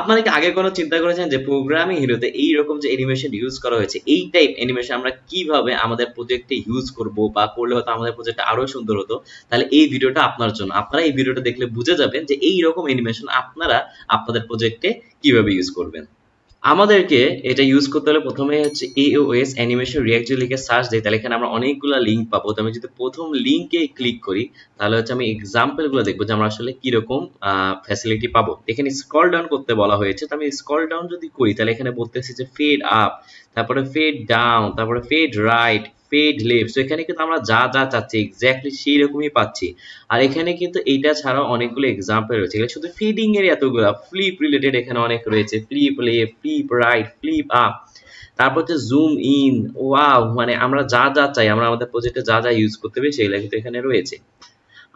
আপনারা কি আগে কোনো চিন্তা করেছেন যে প্রোগ্রামিং হিরোতে এইরকম যে অ্যানিমেশন ইউজ করা হয়েছে, এই টাইপ অ্যানিমেশন আমরা কিভাবে আমাদের প্রজেক্টে ইউজ করব বা করলে হয়তো আমাদের প্রজেক্টটা আরো সুন্দর হতো? তাহলে এই ভিডিওটা আপনার জন্য। আপনারা এই ভিডিওটা দেখলে বুঝে যাবেন যে এইরকম অ্যানিমেশন আপনারা আপনাদের প্রজেক্টে কিভাবে ইউজ করবেন। আমাদেরকে এটা ইউজ করতে হলে প্রথমে হচ্ছে AOS অ্যানিমেশন রিয়াক্ট যদি লিখে সার্চ দিই, তাহলে এখানে আমরা অনেকগুলো লিঙ্ক পাবো। তো আমি যদি প্রথম লিঙ্কে ক্লিক করি, তাহলে হচ্ছে আমি এক্সাম্পল গুলো দেখবো যে আমরা আসলে কিরকম ফ্যাসিলিটি পাবো। এখানে স্ক্রল ডাউন করতে বলা হয়েছে, তো আমি স্ক্রল ডাউন যদি করি তাহলে এখানে বলতেছে যে ফেড আপ, তারপরে ফেড ডাউন, তারপরে ফেড রাইট, ফেড লেফট। তো এখানে কিন্তু আমরা যা যা চাচ্ছি এক্স্যাক্টলি সেই রকমই পাচ্ছি। আর এখানে কিন্তু এইটা ছাড়াও অনেকগুলো এক্সাম্পল রয়েছে, এগুলো শুধু ফিডিং এর এতগুলো, ফ্লিপ রিলেটেড এখানে অনেক রয়েছে, flip left, flip right, flip up, তারপর হচ্ছে জুম ইন। ওয়াও, মানে আমরা যা যা চাই, আমরা আমাদের প্রজেক্টে যা যা ইউজ করতে পারি সেগুলো কিন্তু এখানে রয়েছে।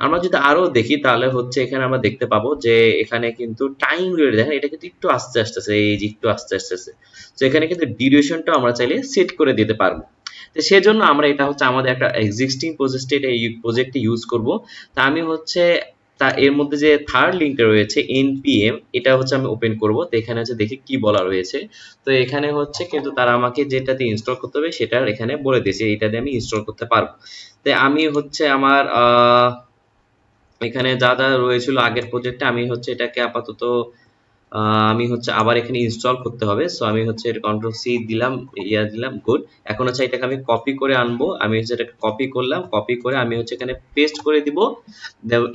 আমরা যদি আরো দেখি তাহলে হচ্ছে এখানে আমরা দেখতে পাবো যে এখানে কিন্তু টাইম রিলেটেড, দেখেন এটা কিন্তু একটু আস্তে আসতেছে, এই যে একটু আস্তে আসতেছে। তো এখানে কিন্তু ডিউরেশনটা আমরা চাইলে সেট করে দিতে পারবো। তো সেজন্য আমরা এটা হচ্ছে আমাদের একটা এক্সিস্টিং প্রজেক্টে এটা এই প্রজেক্টে ইউজ করব। তা আমি হচ্ছে তা এর মধ্যে যে থার্ড লিঙ্কটা রয়েছে npm, এটা হচ্ছে আমি ওপেন করব। তো এখানে হচ্ছে দেখি কি বলা রয়েছে। তো এখানে হচ্ছে কিন্তু তারা আমাকে যেটাতে ইনস্টল করতে হবে সেটা এখানে বলে দিয়েছে, এটা দিয়ে আমি ইনস্টল করতে পারবো। তো আমি হচ্ছে আমার এখানে যা যা রয়েছিল আগের প্রজেক্টে, আমি হচ্ছে এটাকে আপাতত আমি হচ্ছে আবার এখানে ইনস্টল করতে হবে। সো আমি হচ্ছে এটা কন্ট্রোল সি দিলাম, দিলাম, গুড। এখন হচ্ছে এটাকে আমি কপি করে আনবো, আমি হচ্ছে এটাকে কপি করলাম, কপি করে আমি হচ্ছে এখানে পেস্ট করে দিব,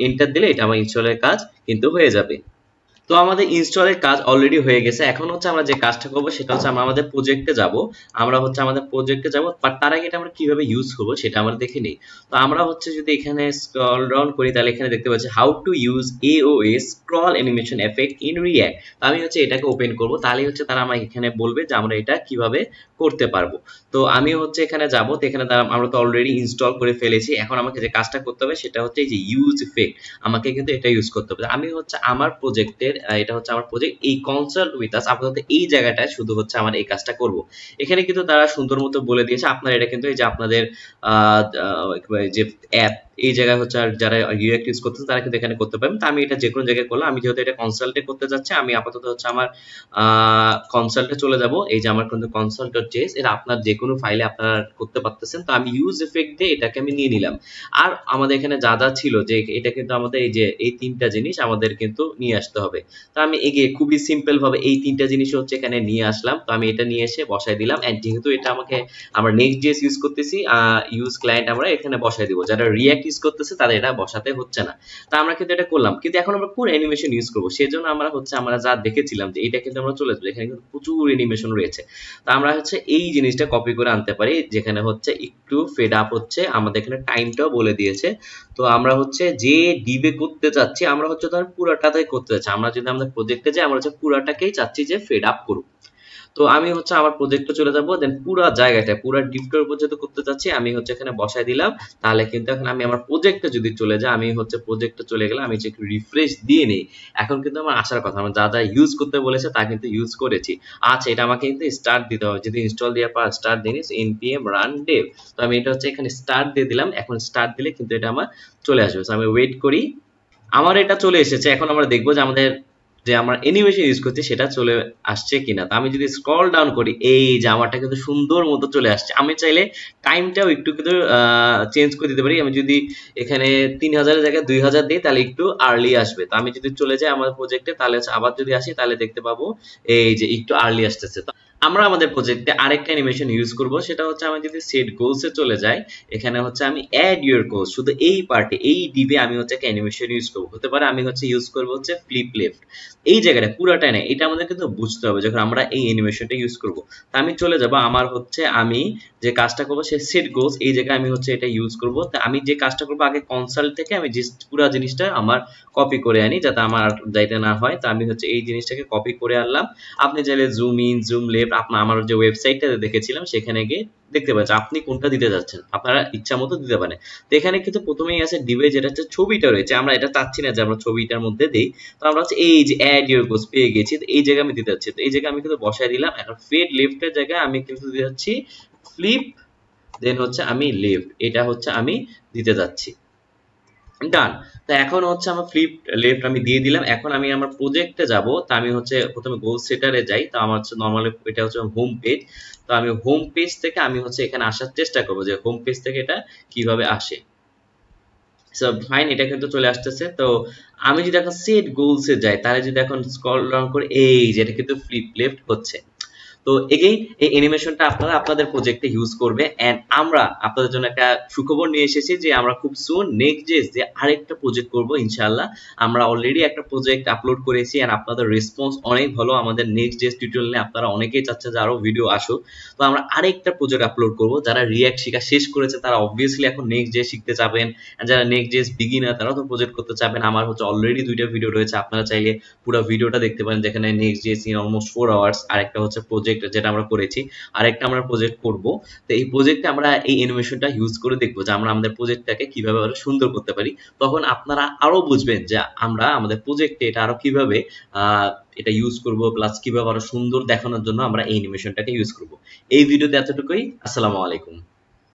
এন্টার দিলে এটা আমার ইনস্টলের কাজ কিন্তু হয়ে যাবে। তো আমাদের ইনস্টলের কাজ অলরেডি হয়ে গেছে। এখন হচ্ছে আমরা যে কাজটা করব সেটা হচ্ছে আমরা আমাদের প্রজেক্টে যাব। আমরা হচ্ছে আমাদের প্রজেক্টে যাব, বাট তার আগে এটা আমরা কিভাবে ইউজ করব সেটা আমরা দেখে নিই। তো আমরা হচ্ছে যদি এখানে স্ক্রল ডাউন করি তাহলে এখানে দেখতে পাচ্ছি how to use AOS scroll animation effect in react. তো আমি হচ্ছে এটাকে ওপেন করব, তাহলে হচ্ছে তারা আমাকে এখানে বলবে যে আমরা এটা কিভাবে করতে পারবো। তো আমি হচ্ছে এখানে যাব, তো এখানে আমরা তো অলরেডি ইনস্টল করে ফেলেছি। এখন আমাকে যে কাজটা করতে হবে সেটা হচ্ছে এই যে ইউজ ইফেক্ট, আমাকে কিন্তু এটা ইউজ করতে হবে। আমি হচ্ছে আমার প্রজেক্টের, এটা হচ্ছে আমার প্রজেক্ট, এই কনসাল্ট উইথ আস, আপাতত এই জায়গাটায় শুধু হচ্ছে আমার এই কাজটা করব। এখানে কিন্তু তারা সুন্দর মতো বলে দিয়েছে আপনারা এটা কিন্তু এই যে আপনাদের যে অ্যাপ, এই জায়গায় হচ্ছে আর যারা রিঅ্যাক্ট ইউজ করতেছে তারা কিন্তু এখানে করতে পারবেন। তো আমি এটা যে কোনো জায়গায় করলাম, আমি যেহেতু এটা কনসাল্টে করতে যাচ্ছি, আমি আপাতত হচ্ছে আমার কনসাল্টে চলে যাব। এই যে আমার কিন্তু consult.js, এটা আপনার যে কোনো ফাইলে আপনারা করতে পারতেছেন। তো আমি ইউজ ইফেক্ট দিয়ে এটাকে আমি নিয়ে নিলাম। আর আমাদের এখানে যা যা ছিল যে এটা কিন্তু আমাদের এই যে এই তিনটা জিনিস আমাদের কিন্তু নিয়ে আসতে হবে। তো আমি এগিয়ে খুবই সিম্পল ভাবে এই তিনটা জিনিস হচ্ছে এখানে নিয়ে আসলাম। তো আমি এটা নিয়ে এসে বসাই দিলাম, এন্ড যেহেতু এটা আমাকে আমরা Next.js ইউজ করতেছি, ইউজ ক্লায়েন্ট আমরা এখানে বসাই দিব। যারা রিঅ্যাক্ট ইউজ করতেছে তাদের এটা বসাতে হচ্ছে না। তো আমরা কিন্তু এটা করলাম, কিন্তু এখন আমরা কোন অ্যানিমেশন ইউজ করব সেজন্য আমরা হচ্ছে আমরা যা দেখেছিলাম যে এটা কিন্তু আমরা চলে যাবো, এখানে কিন্তু প্রচুর অ্যানিমেশন রয়েছে। তো আমরা হচ্ছে এই জিনিসটা কপি করে আনতে পারি, যেখানে হচ্ছে একটু ফেড আপ হচ্ছে, আমাদের এখানে টাইমটাও বলে দিয়েছে। তো আমরা হচ্ছে যে ডিবে করতে চাচ্ছি, আমরা হচ্ছে ধর পুরাটাতেই করতে চাচ্ছি। আমরা যদি আমাদের প্রজেক্টে যাই, আমরা হচ্ছে পুরাটাকেই চাচ্ছি যে ফেড আপ করুক। তো আমি হচ্ছে আমার প্রজেক্টে চলে যাব, দেন পুরো জায়গাটা পুরো ডিপটার উপর যেহেতু করতে চাচ্ছি আমি হচ্ছে এখানে বসাই দিলাম। তাহলে কিন্তু এখন আমি আমার প্রজেক্টে যদি চলে যাই, আমি হচ্ছে প্রজেক্টে চলে গেলাম, আমি একটু রিফ্রেশ দিয়ে নেই। এখন কিন্তু আমার আসার কথা, আমরা যা যা ইউজ করতে বলেছে তা কিন্তু ইউজ করেছি। আচ্ছা, এটা আমাকে কিন্তু স্টার্ট দিতে হবে, যদি ইনস্টল দেওয়ার পর স্টার্ট দিই npm run dev। তো আমি এটা হচ্ছে এখানে স্টার্ট দিয়ে দিলাম, এখন স্টার্ট দিলে কিন্তু এটা আমার চলে আসবে। তো আমি ওয়েট করি, আমার এটা চলে এসেছে। এখন আমরা দেখবো যে আমাদের যে আমরা অ্যানিমেশন ইউজ করছি সেটা চলে আসছে কিনা। তো আমি যদি স্ক্রল ডাউন করি, এই যে আমারটা কিন্তু সুন্দর মতো চলে আসছে। আমি চাইলে টাইমটাও একটু কিন্তু চেঞ্জ করে দিতে পারি। আমি যদি এখানে 3000 এর জায়গায় 2000 দিই তাহলে একটু আর্লি আসবে। তো আমি যদি চলে যাই আমার প্রজেক্টে, তাহলে আবার যদি আসি তাহলে দেখতে পাবো এই যে একটু আর্লি আসতেছে। তো আমরা আমাদের প্রজেক্টে আরেকটা অ্যানিমেশন ইউজ করব, সেটা হচ্ছে আমি যদি সেট গোলস এ চলে যাই, এখানে হচ্ছে আমি অ্যাড ইউর গোলস, শুধু এই পার্টে এই ডিবে আমি হচ্ছে একটা অ্যানিমেশন ইউজ করব। হতে পারে আমি হচ্ছে ইউজ করব হচ্ছে ফ্লিপ লেফট, এই জায়গাটা পুরাটাই না, এটা আমাদের কিন্তু বুঝতে হবে যখন আমরা এই অ্যানিমেশনটা ইউজ করব। তা আমি চলে যাব, আমার হচ্ছে আমি যে কাজটা করব সে সেট গোলস, এই জায়গায় আমি হচ্ছে এটা ইউজ করব। তা আমি যে কাজটা করব আগে কনসাল্ট থেকে আমি জাস্ট পুরো জিনিসটা আমার কপি করে আনি, যাতে আমার যাইতে না হয়। তা আমি হচ্ছে এই জিনিসটাকে কপি করে আনলাম। আপনি চাইলে জুম ইন জুম লেফট আপনার আমার যে ওয়েবসাইটটা দেখেছিলাম সেখানে গিয়ে দেখতে পাচ্ছেন আপনি কোনটা দিতে যাচ্ছেন, আপনারা ইচ্ছা মতো দিতে পারেন। তো এখানে কিন্তু প্রথমেই আছে ডিবে, যেটা হচ্ছে ছবিটা রয়েছে, আমরা এটা চাচ্ছি না যে আমরা ছবিটার মধ্যে দেই। তো আমরা হচ্ছে এই যে অ্যাড ইউর গোস পেয়ে গেছি, তো এই জায়গায় আমি দিতে যাচ্ছি। তো এই জায়গায় আমি কিন্তু বসায় দিলাম। এখন ফেড লেফটের জায়গায় আমি কিন্তু দিতে যাচ্ছি ফ্লিপ, দেন হচ্ছে আমি লেফট, এটা হচ্ছে আমি দিতে যাচ্ছি। ডান। তো এখন হচ্ছে আমার ফ্লিপ লেফট আমি দিয়ে দিলাম। এখন আমি আমার প্রজেক্টে যাব। তো আমি হচ্ছে প্রথমে গোল সেটারে যাই। তো আমার হচ্ছে নরমালি এটা হচ্ছে হোম পেজ। তো আমি হোম পেজ থেকে আমি হচ্ছে এখানে আসার চেষ্টা করব যে হোম পেজ থেকে এটা কিভাবে আসে। সো ফাইন, এটা কিন্তু চলে আসতেছে। তো আমি যদি এখন সেট গোলস এ যাই, তাহলে যদি এখন স্ক্রল ডাউন করে এই যে এটা কিন্তু ফ্লিপ লেফট হচ্ছে। তো এগেইন এই অ্যানিমেশনটা আপনারা আপনাদের প্রজেক্টে ইউজ করবে। এন্ড আমরা আপনাদের জন্য একটা সুখবর নিয়ে এসেছি যে আমরা খুব সুন নেক্সট.js যে আরেকটা প্রজেক্ট করব ইনশাআল্লাহ। আমরা অলরেডি একটা প্রজেক্ট আপলোড করেছি এন্ড আপনাদের রেসপন্স অনেক ভালো। আমাদের নেক্সট.js টিউটোরিয়াল নিয়ে আপনারা অনেকেই চাচ্ছেন যে আরো ভিডিও আসুক। তো আমরা আরেকটা প্রজেক্ট আপলোড করব। যারা রিঅ্যাক্ট শেখা শেষ করেছে তারা অবভিয়াসলি এখন নেক্সট.js শিখতে চাবেন। আর যারা নেক্সট.js বিগিনার তারাও তো প্রজেক্ট করতে চাবেন। আমার হচ্ছে অলরেডি 2টা ভিডিও রয়েছে। আপনারা চাইলে পুরো ভিডিওটা দেখতে পারেন, যেখানে নেক্সট.js ইন অলমোস্ট 4 আওয়ার্স। আরেকটা হচ্ছে প্রজেক্ট যেটা আমরা করেছি। আরেকটা আমরা প্রজেক্ট করব। তো এই প্রজেক্টে আমরা এই অ্যানিমেশনটা ইউজ করে দেখব যে আমরা আমাদের প্রজেক্টটাকে কিভাবে আরো সুন্দর করতে পারি। তখন আপনারা আরো বুঝবেন যে আমরা আমাদের প্রজেক্টে এটা আরো কিভাবে আহ এটা ইউজ করব, প্লাস কিভাবে আরো সুন্দর দেখানোর জন্য আমরা এই অ্যানিমেশনটাকে ইউজ করব। এই ভিডিওতে এতটুকুই। আসসালামু আলাইকুম।